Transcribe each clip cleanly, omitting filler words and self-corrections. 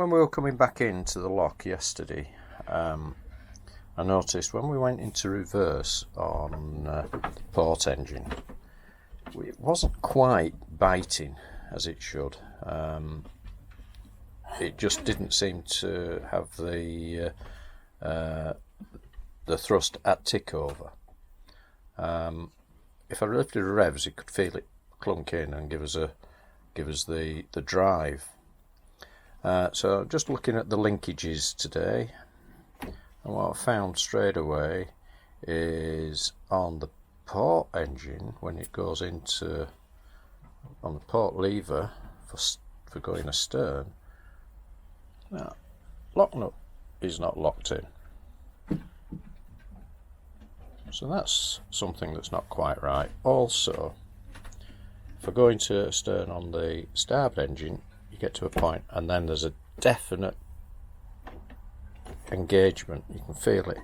When we were coming back into the lock yesterday, I noticed when we went into reverse on the port engine, it wasn't quite biting as it should. It just didn't seem to have the thrust at tick over. If I lifted the revs, you could feel it clunk in and give us the drive. So just looking at the linkages today, and what I found straight away is on the port engine, when it goes into on the port lever for going astern, that lock nut is not locked in. So that's something that's not quite right. Also, if I go into astern on the starboard engine, you get to a point and then there's a definite engagement. You can feel it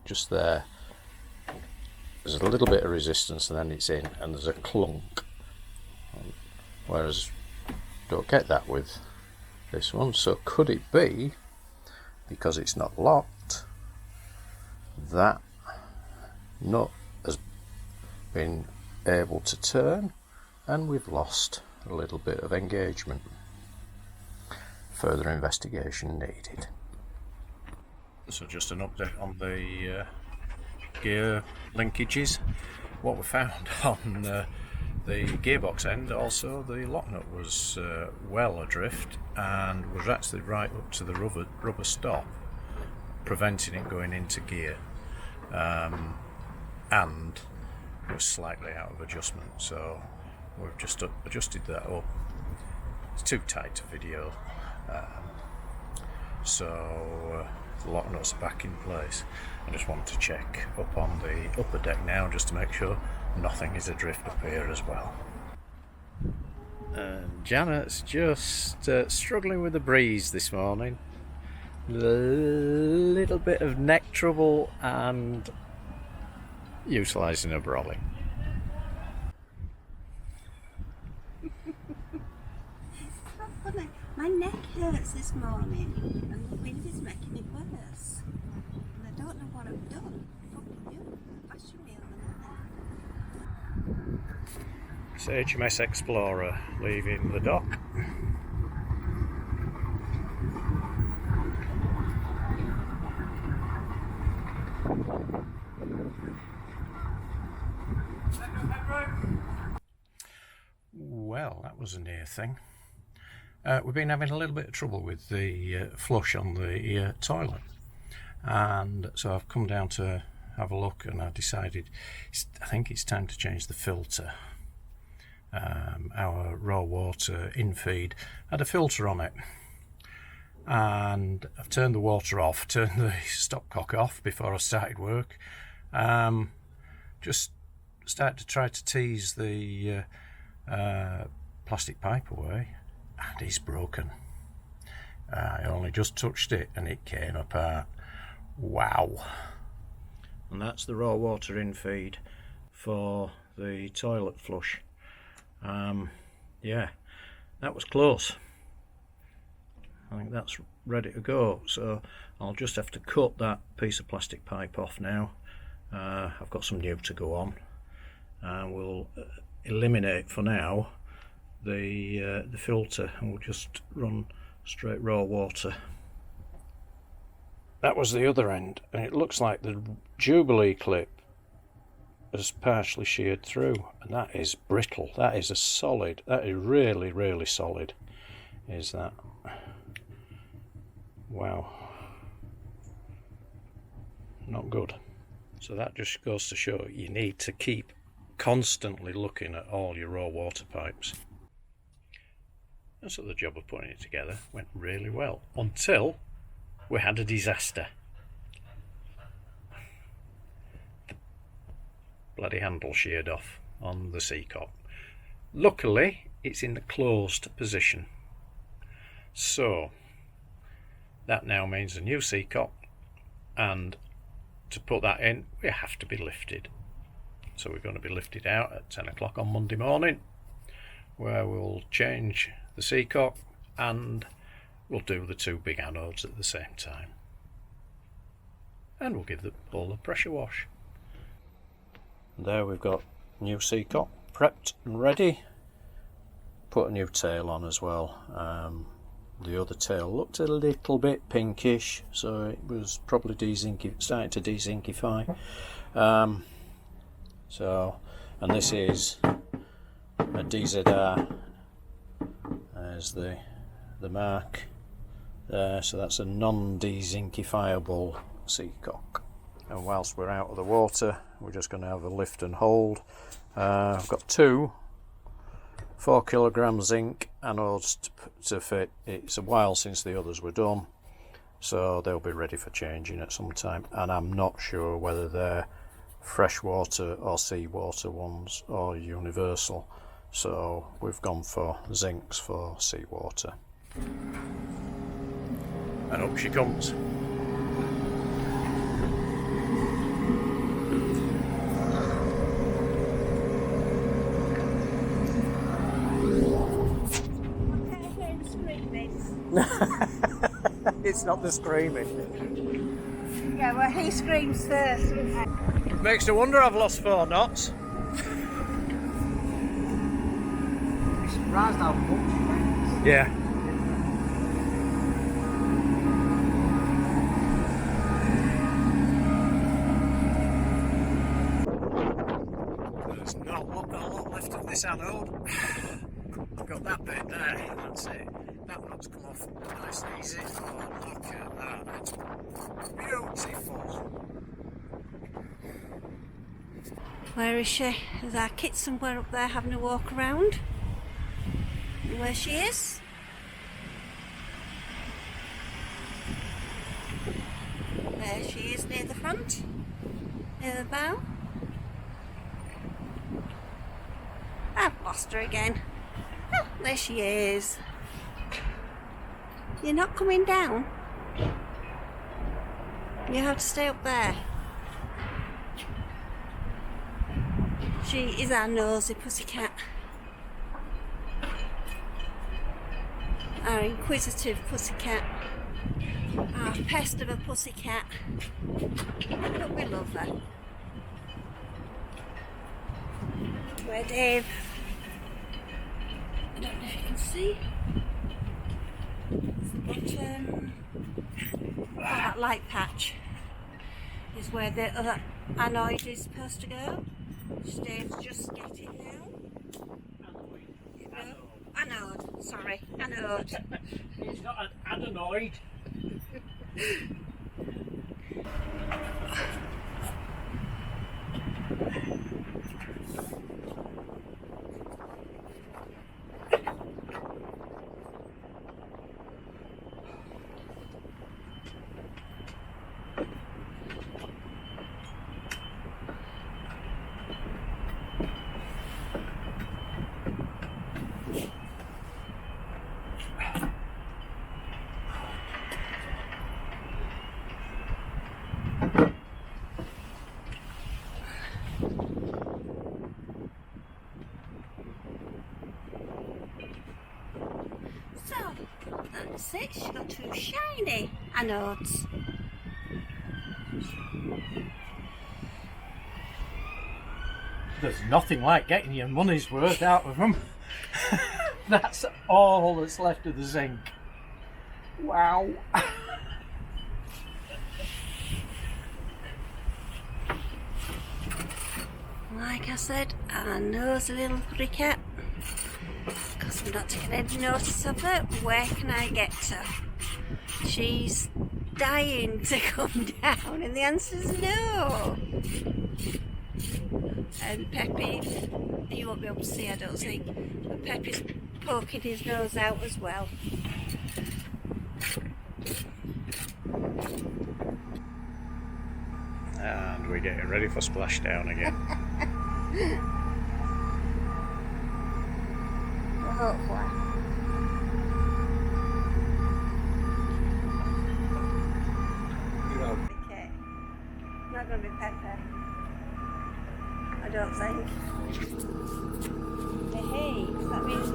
just there. There's a little bit of resistance and then it's in, and there's a clunk, whereas don't get that with this one. So could it be, because it's not locked, that nut has been able to turn and we've lost a little bit of engagement? Further investigation needed. So just an update on the gear linkages. What we found on the gearbox end, also the lock nut was well adrift and was actually right up to the rubber stop, preventing it going into gear, and was slightly out of adjustment. So we've just adjusted that up. It's too tight to video, so the lock nut's back in place. I just want to check up on the upper deck now just to make sure nothing is adrift up here as well. Janet's just struggling with the breeze this morning. A little bit of neck trouble and utilising a brolly. My neck hurts this morning and the wind is making it worse. And I don't know what I've done. Fucking you, bashing me on the morning. It's HMS Explorer leaving the dock. Well, that was a near thing. We've been having a little bit of trouble with the flush on the toilet, and so I've come down to have a look, and I decided I think it's time to change the filter. Our raw water infeed had a filter on it, and I've turned the water off, turned the stopcock off before I started work. Just started to try to tease the plastic pipe away, and it's broken. I only just touched it and it came apart. Wow. And that's the raw water infeed for the toilet flush. Yeah, that was close. I think that's ready to go, so I'll just have to cut that piece of plastic pipe off now. I've got some new to go on, and we'll eliminate for now the filter, and we'll just run straight raw water. That was the other end, and it looks like the Jubilee clip has partially sheared through, and that is brittle. That is a solid, that is really, really solid, is that. Wow. Not good. So that just goes to show you need to keep constantly looking at all your raw water pipes. And so the job of putting it together went really well, until we had a disaster. The bloody handle sheared off on the seacock. Luckily, it's in the closed position. So that now means a new seacock, and to put that in, we have to be lifted. So we're going to be lifted out at 10 o'clock on Monday morning, where we'll change the seacock and we'll do the two big anodes at the same time. And we'll give the hull a pressure wash. And there we've got new seacock prepped and ready. Put a new tail on as well. The other tail looked a little bit pinkish, so it was probably starting to dezincify. And this is a DZR. There's the mark there, so that's a non-dezincifiable seacock. And whilst we're out of the water, we're just going to have a lift and hold. I've got two 4 kilogram zinc anodes to fit. It's a while since the others were done, so they'll be ready for changing at some time, and I'm not sure whether they're freshwater or seawater ones or universal, so we've gone for zincs for seawater. And up she comes. It's not the screaming. Yeah, well, he screams first. Makes no wonder I've lost 4 knots. You're surprised how much? Yeah. There's not a lot left of this anode. I've got that bit there, that's it. That one's come off nice and easy. Oh, look at that. It's beautiful. Where is she? Is our kit somewhere up there having a walk around? And where she is? There she is, near the front, near the bow. I've lost her again. Oh, there she is. You're not coming down. You have to stay up there. She is our nosy pussycat. Our inquisitive pussycat. Our pest of a pussycat. But we love her. Where Dave? I don't know if you can see. It's the bottom. That light patch is where the other anode is supposed to go. Dave's just getting now. Anode, sorry, anode. It's not an adenoid. That's it, she's got 2 shiny anodes. There's nothing like getting your money's worth out of them. That's all that's left of the zinc. Wow. Like I said, our nosy little cricket. Because I'm not taking any notice of her. Where can I get her? She's dying to come down, and the answer's no. And Peppy, you won't be able to see, I don't think, but Peppy's poking his nose out as well. And we're getting ready for splashdown again. Hopefully. Okay. Not going to be Pepper. I don't think. Hey, that means